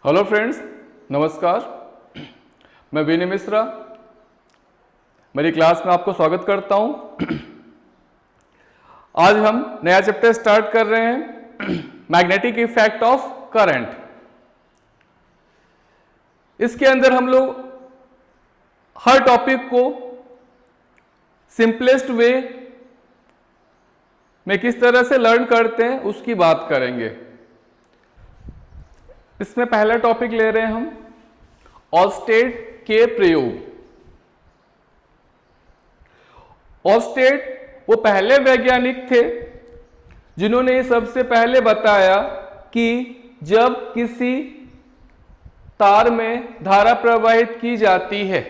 Hello friends, नमस्कार। मैं विनय मिश्रा मेरी क्लास में आपको स्वागत करता हूं। आज हम नया चैप्टर स्टार्ट कर रहे हैं, मैग्नेटिक इफेक्ट ऑफ करंट। इसके अंदर हम लोग हर टॉपिक को सिंपलेस्ट वे में किस तरह से लर्न करते हैं उसकी बात करेंगे। इसमें पहला टॉपिक ले रहे हैं हम ऑर्स्टेड के प्रयोग। ऑर्स्टेड वो पहले वैज्ञानिक थे जिन्होंने ये सबसे पहले बताया कि जब किसी तार में धारा प्रवाहित की जाती है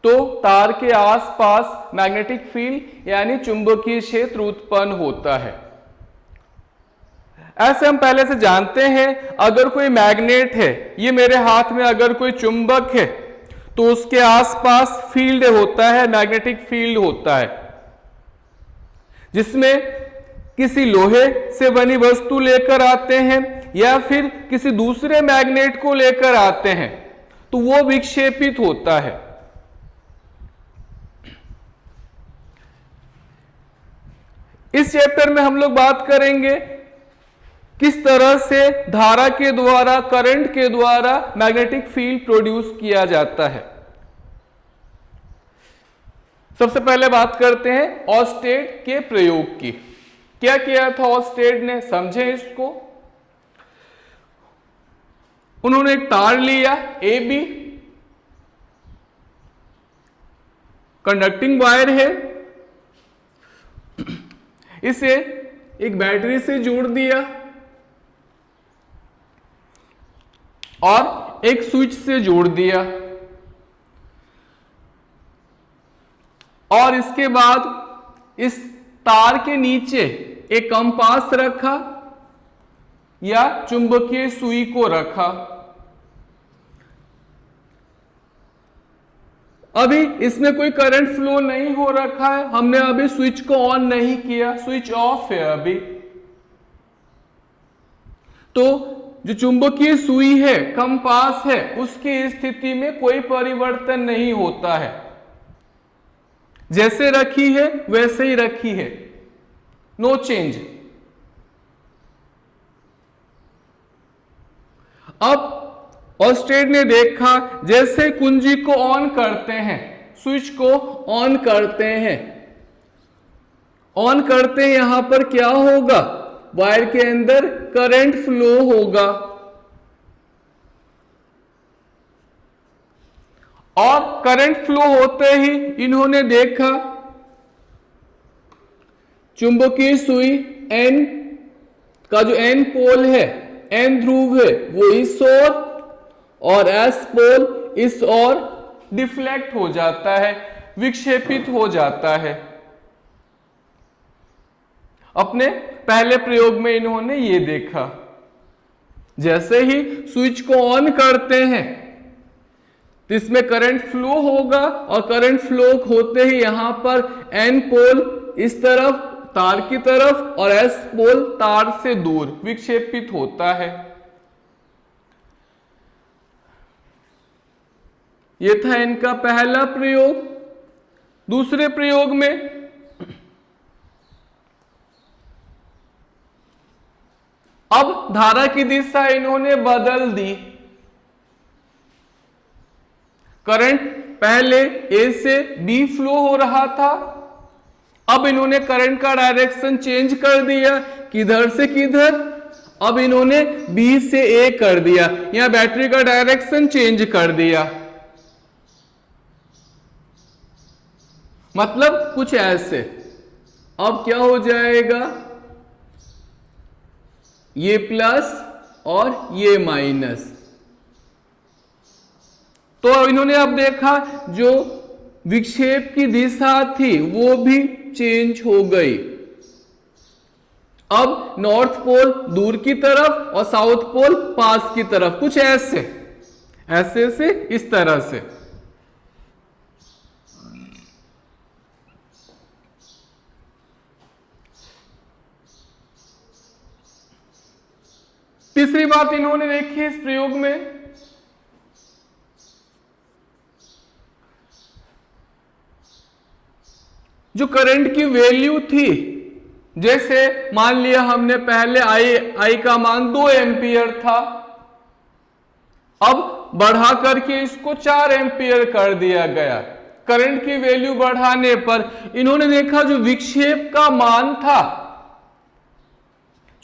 तो तार के आसपास मैग्नेटिक फील्ड यानी चुंबकीय क्षेत्र उत्पन्न होता है। ऐसे हम पहले से जानते हैं, अगर कोई मैग्नेट है, ये मेरे हाथ में अगर कोई चुंबक है तो उसके आसपास फील्ड होता है, मैग्नेटिक फील्ड होता है, जिसमें किसी लोहे से बनी वस्तु लेकर आते हैं या फिर किसी दूसरे मैग्नेट को लेकर आते हैं तो वो विक्षेपित होता है। इस चैप्टर में हम लोग बात करेंगे किस तरह से धारा के द्वारा, करंट के द्वारा मैग्नेटिक फील्ड प्रोड्यूस किया जाता है। सबसे पहले बात करते हैं ऑर्स्टेड के प्रयोग की। क्या किया था ऑर्स्टेड ने, समझे इसको। उन्होंने एक तार लिया ए बी, कंडक्टिंग वायर है, इसे एक बैटरी से जोड़ दिया और एक स्विच से जोड़ दिया और इसके बाद इस तार के नीचे एक कंपास रखा या चुंबकीय सुई को रखा। अभी इसमें कोई करंट फ्लो नहीं हो रखा है, हमने अभी स्विच को ऑन नहीं किया, स्विच ऑफ है अभी। तो जो चुंबकीय सुई है, कंपास है, उसकी स्थिति में कोई परिवर्तन नहीं होता है, जैसे रखी है वैसे ही रखी है, नो चेंज। अब ऑर्स्टेड ने देखा जैसे कुंजी को ऑन करते हैं, स्विच को ऑन करते हैं, यहां पर क्या होगा, वायर के अंदर करंट फ्लो होगा और करंट फ्लो होते ही इन्होंने देखा चुंबकीय सुई एन का जो एन पोल है, एन ध्रुव है, वो इस ओर और एस पोल इस ओर डिफ्लेक्ट हो जाता है, विक्षेपित हो जाता है। अपने पहले प्रयोग में इन्होंने ये देखा, जैसे ही स्विच को ऑन करते हैं तो इसमें करंट फ्लो होगा और करंट फ्लो होते ही यहां पर एन पोल इस तरफ तार की तरफ और एस पोल तार से दूर विक्षेपित होता है। यह था इनका पहला प्रयोग। दूसरे प्रयोग में अब धारा की दिशा इन्होंने बदल दी। करंट पहले ए से बी फ्लो हो रहा था, अब इन्होंने करंट का डायरेक्शन चेंज कर दिया, किधर से किधर, अब इन्होंने बी से ए कर दिया, यहां बैटरी का डायरेक्शन चेंज कर दिया। मतलब कुछ ऐसे। अब क्या हो जाएगा, ये प्लस और ये माइनस। तो इन्होंने अब देखा जो विक्षेप की दिशा थी वो भी चेंज हो गई। अब नॉर्थ पोल दूर की तरफ और साउथ पोल पास की तरफ, कुछ ऐसे से इस तरह से। तीसरी बात इन्होंने देखी इस प्रयोग में, जो करंट की वैल्यू थी, जैसे मान लिया हमने पहले आई का मान 2 एम्पियर था, अब बढ़ा करके इसको 4 एम्पियर कर दिया गया। करंट की वैल्यू बढ़ाने पर इन्होंने देखा जो विक्षेप का मान था,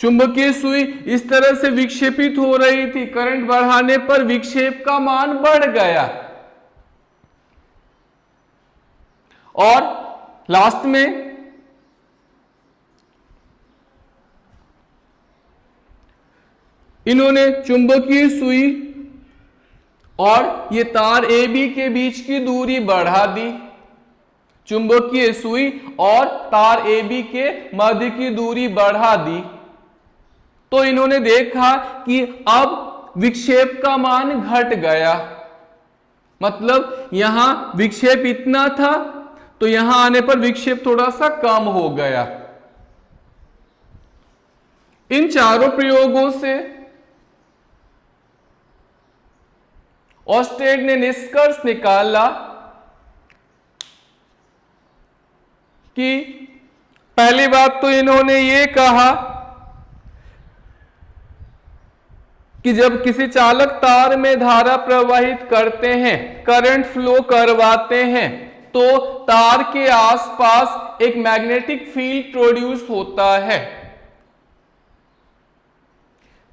चुंबकीय सुई इस तरह से विक्षेपित हो रही थी, करंट बढ़ाने पर विक्षेप का मान बढ़ गया। और लास्ट में इन्होंने चुंबकीय सुई और ये तार AB के बीच की दूरी बढ़ा दी। चुंबकीय सुई और तार AB के मध्य की दूरी बढ़ा दी, तो इन्होंने देखा कि अब विक्षेप का मान घट गया। मतलब यहां विक्षेप इतना था, तो यहां आने पर विक्षेप थोड़ा सा कम हो गया। इन चारों प्रयोगों से ऑस्टेड ने निष्कर्ष निकाला कि पहली बात तो इन्होंने ये कहा कि जब किसी चालक तार में धारा प्रवाहित करते हैं, करंट फ्लो करवाते हैं, तो तार के आसपास एक मैग्नेटिक फील्ड प्रोड्यूस होता है,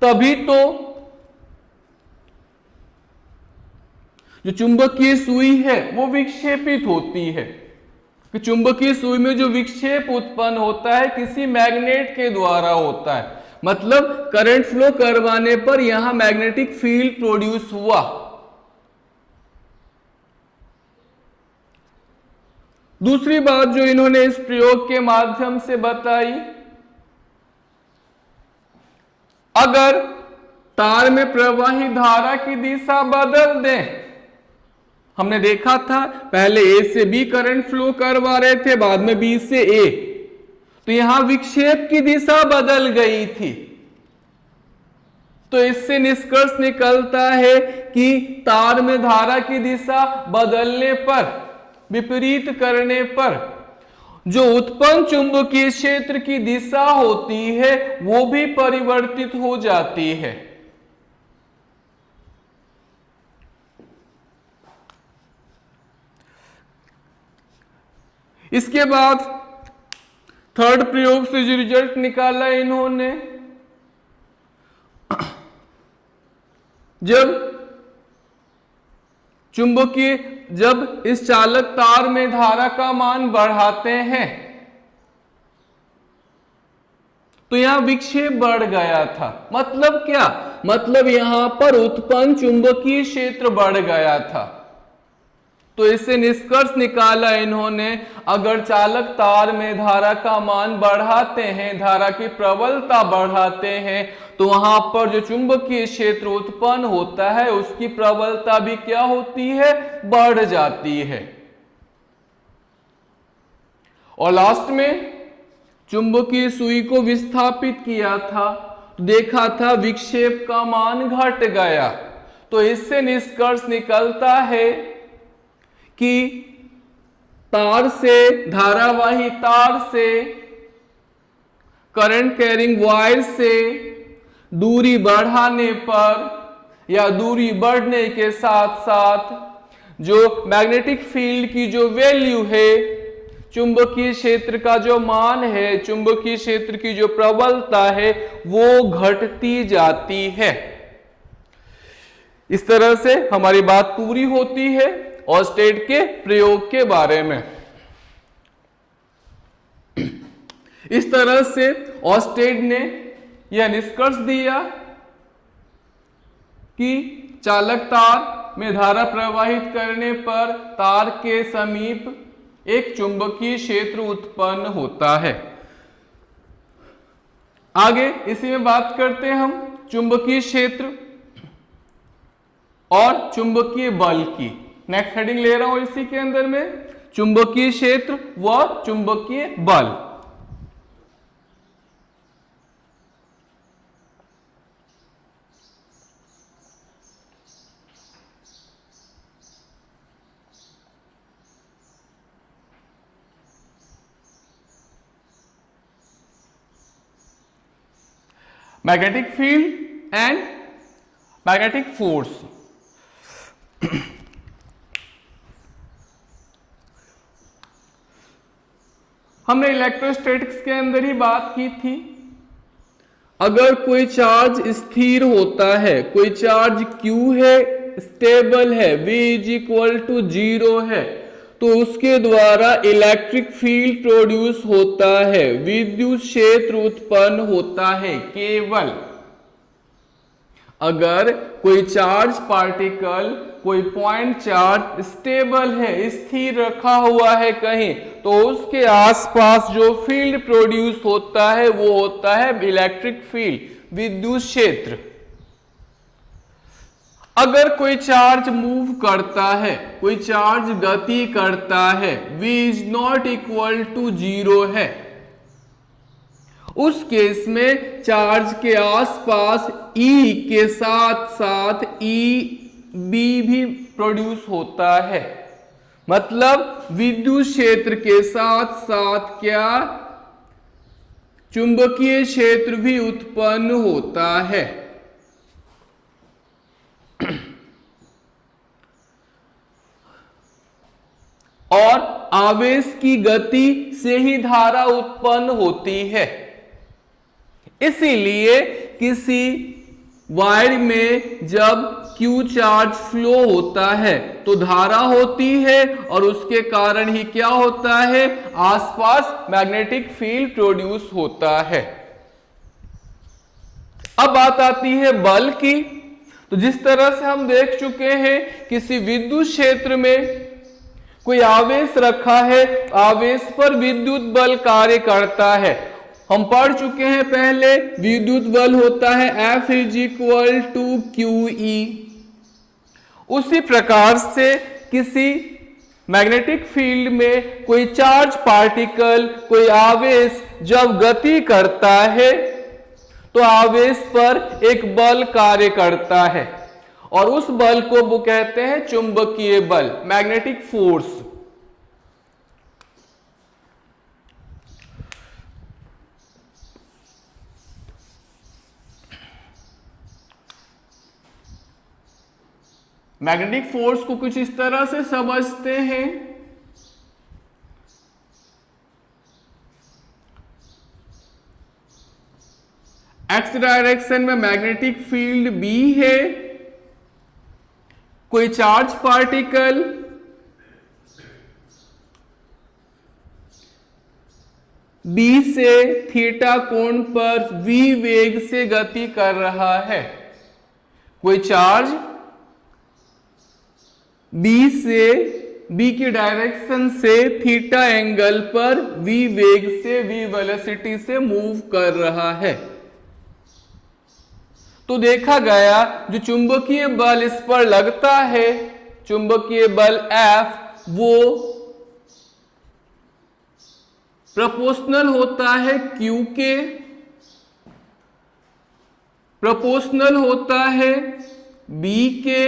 तभी तो जो चुंबकीय सुई है वो विक्षेपित होती है। कि चुंबकीय सुई में जो विक्षेप उत्पन्न होता है किसी मैग्नेट के द्वारा होता है, मतलब करंट फ्लो करवाने पर यहां मैग्नेटिक फील्ड प्रोड्यूस हुआ। दूसरी बात जो इन्होंने इस प्रयोग के माध्यम से बताई, अगर तार में प्रवाही धारा की दिशा बदल दें, हमने देखा था पहले A से B करंट फ्लो करवा रहे थे, बाद में B से A, तो यहां विक्षेप की दिशा बदल गई थी। तो इससे निष्कर्ष निकलता है कि तार में धारा की दिशा बदलने पर, विपरीत करने पर जो उत्पन्न चुंबकीय क्षेत्र की दिशा होती है वो भी परिवर्तित हो जाती है। इसके बाद थर्ड प्रयोग से जो रिजल्ट निकाला इन्होंने, जब इस चालक तार में धारा का मान बढ़ाते हैं तो यहां विक्षेप बढ़ गया था। मतलब क्या? मतलब यहां पर उत्पन्न चुंबकीय क्षेत्र बढ़ गया था। तो इससे निष्कर्ष निकाला इन्होंने, अगर चालक तार में धारा का मान बढ़ाते हैं, धारा की प्रबलता बढ़ाते हैं, तो वहां पर जो चुंबकीय क्षेत्र उत्पन्न होता है उसकी प्रबलता भी क्या होती है? बढ़ जाती है। और लास्ट में चुंबकीय सुई को विस्थापित किया था, देखा था विक्षेप का मान घट गया। तो इससे निष्कर्ष निकलता है कि तार से, धारावाही तार से, करंट कैरिंग वायर से दूरी बढ़ाने पर या दूरी बढ़ने के साथ साथ जो मैग्नेटिक फील्ड की जो वैल्यू है, चुंबकीय क्षेत्र का जो मान है, चुंबकीय क्षेत्र की जो प्रबलता है वो घटती जाती है। इस तरह से हमारी बात पूरी होती है ऑस्टेड के प्रयोग के बारे में। इस तरह से ऑस्टेड ने यह निष्कर्ष दिया कि चालक तार में धारा प्रवाहित करने पर तार के समीप एक चुंबकीय क्षेत्र उत्पन्न होता है। आगे इसी में बात करते हैं हम चुंबकीय क्षेत्र और चुंबकीय बल की। नेक्स्ट हेडिंग ले रहा हूं इसी के अंदर में, चुंबकीय क्षेत्र व चुंबकीय बल। Magnetic field and magnetic force. हमने इलेक्ट्रोस्टैटिक्स के अंदर ही बात की थी, अगर कोई चार्ज स्थिर होता है, कोई चार्ज Q है, स्टेबल है, V इज इक्वल टू 0 है, तो उसके द्वारा इलेक्ट्रिक फील्ड प्रोड्यूस होता है, विद्युत क्षेत्र उत्पन्न होता है केवल अगर कोई चार्ज पार्टिकल, कोई पॉइंट चार्ज स्टेबल है, स्थिर रखा हुआ है कहीं, तो उसके आसपास जो फील्ड प्रोड्यूस होता है वो होता है इलेक्ट्रिक फील्ड, विद्युत क्षेत्र। अगर कोई चार्ज मूव करता है, कोई चार्ज गति करता है, v is not equal to 0 है, उस केस में चार्ज के आसपास E के साथ साथ EB भी प्रोड्यूस होता है, मतलब विद्युत क्षेत्र के साथ साथ क्या चुंबकीय क्षेत्र भी उत्पन्न होता है। और आवेश की गति से ही धारा उत्पन्न होती है, इसीलिए किसी वायर में जब Q चार्ज फ्लो होता है तो धारा होती है और उसके कारण ही क्या होता है, आसपास मैग्नेटिक फील्ड प्रोड्यूस होता है। अब बात आती है बल की। तो जिस तरह से हम देख चुके हैं, किसी विद्युत क्षेत्र में कोई आवेश रखा है, आवेश पर विद्युत बल कार्य करता है। हम पढ़ चुके हैं पहले, विद्युत बल होता है F is equal to QE। उसी प्रकार से किसी मैग्नेटिक फील्ड में कोई चार्ज पार्टिकल, कोई आवेश जब गति करता है तो आवेश पर एक बल कार्य करता है और उस बल को वो कहते हैं चुंबकीय बल, मैग्नेटिक फोर्स। मैग्नेटिक फोर्स को कुछ इस तरह से समझते हैं, एक्स डायरेक्शन में मैग्नेटिक फील्ड B है, कोई चार्ज पार्टिकल B से थीटा कोण पर V वेग से गति कर रहा है। कोई चार्ज B की डायरेक्शन से थीटा एंगल पर V वेग से, V वेलोसिटी से मूव कर रहा है। तो देखा गया जो चुंबकीय बल इस पर लगता है, चुंबकीय बल F, वो प्रोपोर्शनल होता है Q के, प्रोपोर्शनल होता है B के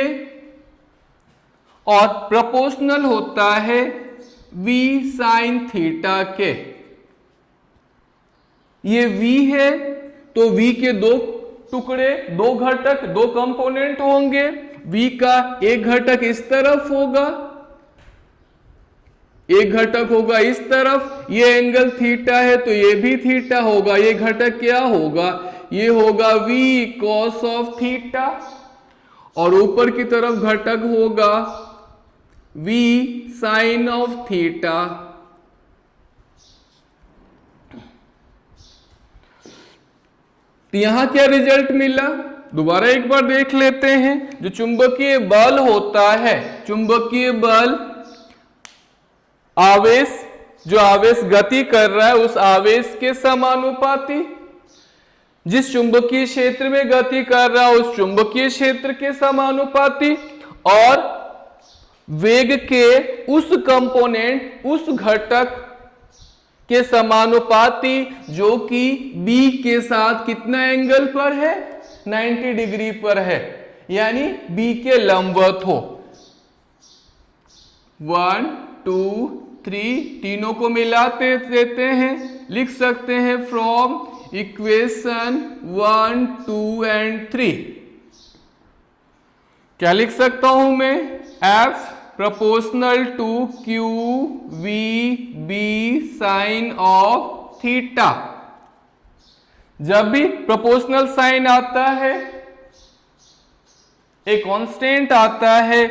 और प्रोपोर्शनल होता है V साइन थीटा के। ये V है तो V के दो टुकड़े, दो घटक, दो कंपोनेंट होंगे। V का एक घटक इस तरफ होगा, एक घटक होगा इस तरफ। ये एंगल थीटा है तो ये भी थीटा होगा। ये घटक क्या होगा, ये होगा V cos ऑफ थीटा और ऊपर की तरफ घटक होगा V साइन ऑफ थीटा। तो यहां क्या रिजल्ट मिला, दोबारा एक बार देख लेते हैं। जो चुंबकीय बल होता है, चुंबकीय बल आवेश, जो आवेश गति कर रहा है उस आवेश के समानुपाती, जिस चुंबकीय क्षेत्र में गति कर रहा है उस चुंबकीय क्षेत्र के समानुपाती, और वेग के उस कंपोनेंट, उस घटक के समानुपाती जो कि B के साथ कितना एंगल पर है, 90 डिग्री पर है, यानी B के लंबवत हो। 1 2 3, तीनों को मिलाते देते हैं, लिख सकते हैं फ्रॉम इक्वेशन 1, 2 एंड 3। क्या लिख सकता हूं मैं? F proportional to Q V B sine of theta. जब भी प्रोपोर्शनल साइन आता है, एक कांस्टेंट आता है,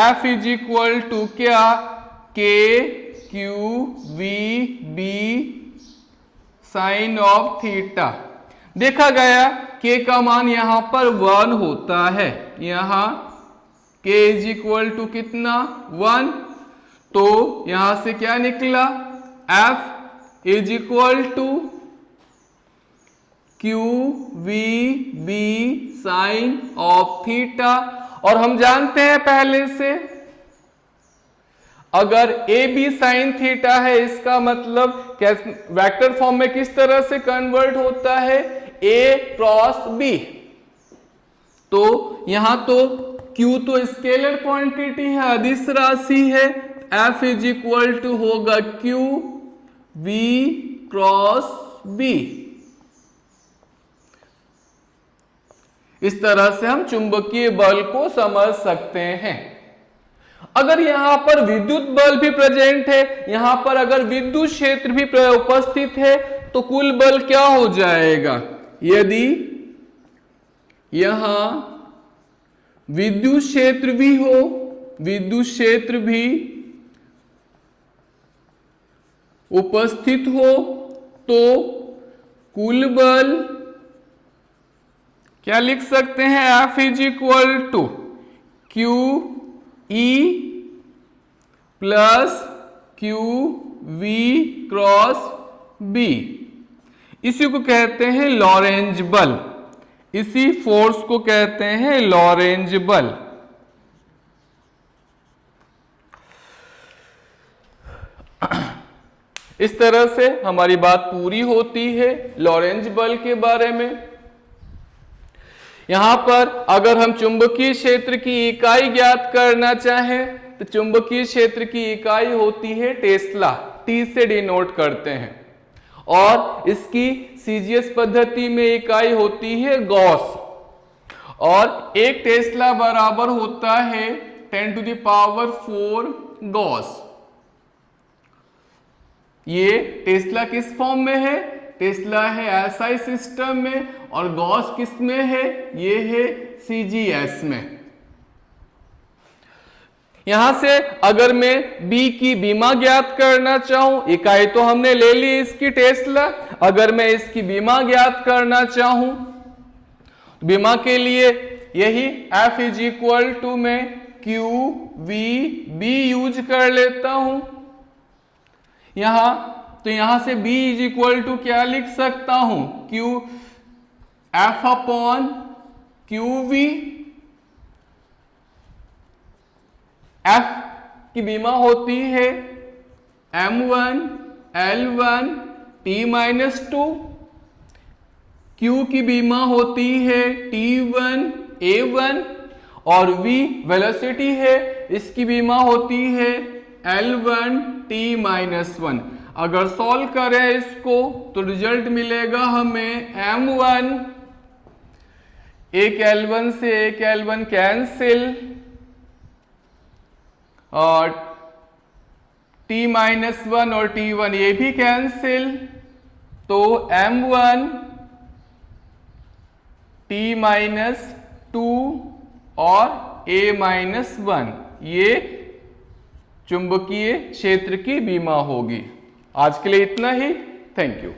F इज इक्वल टू क्या? K Q V B sine of theta. देखा गया के का मान यहां पर 1 होता है, यहां के इज इक्वल टू कितना? 1। तो यहां से क्या निकला? F is equal to Q V B sine of theta. और हम जानते हैं पहले से, अगर ए बी साइन थीटा है, इसका मतलब वेक्टर फॉर्म में किस तरह से कन्वर्ट होता है? ए क्रॉस बी। तो यहां तो Q तो स्केलर क्वांटिटी है, अदिश राशि है। F इज इक्वल टू होगा Q V क्रॉस B। इस तरह से हम चुंबकीय बल को समझ सकते हैं। अगर यहां पर विद्युत बल भी प्रेजेंट है, यहां पर अगर विद्युत क्षेत्र भी उपस्थित है, तो कुल बल क्या हो जाएगा? यदि यहां विद्युत क्षेत्र भी हो, विद्युत क्षेत्र भी उपस्थित हो, तो कुल बल क्या लिख सकते हैं? F is equal to Q E plus Q V cross B. इसी को कहते हैं लॉरेंज बल, इसी फोर्स को कहते हैं लॉरेंज बल। इस तरह से हमारी बात पूरी होती है लॉरेंज बल के बारे में। यहां पर अगर हम चुंबकीय क्षेत्र की इकाई ज्ञात करना चाहें, तो चुंबकीय क्षेत्र की इकाई होती है टेस्ला, टी से डिनोट करते हैं। और इसकी सीजीएस पद्धति में इकाई होती है गॉस। और एक टेस्ला बराबर होता है 10⁴ गॉस। ये टेस्ला किस फॉर्म में है? टेस्ला है एसआई सिस्टम में, और गॉस किस में है? ये है सीजीएस में। यहां से अगर मैं B की बीमा ज्ञात करना चाहूं, इकाई तो हमने ले ली इसकी टेस्ला, अगर मैं इसकी बीमा ज्ञात करना चाहूं, बीमा के लिए यही F इज इक्वल टू मैं क्यू वी बी यूज कर लेता हूं यहां। तो यहां से B इज इक्वल टू क्या लिख सकता हूं? Q F upon Q V. F की बीमा होती है M1 L1 T-2। Q की बीमा होती है T1 A1, और V वेलोसिटी है, इसकी बीमा होती है L1 T-1। अगर सॉल्व करें इसको तो रिजल्ट मिलेगा हमें M1, एक L1 से एक L1 कैंसिल, और T-1 और T1 ये भी कैंसिल, तो M1 T-2 और A-1 ये चुंबकीय क्षेत्र की बीमा होगी। आज के लिए इतना ही। Thank you.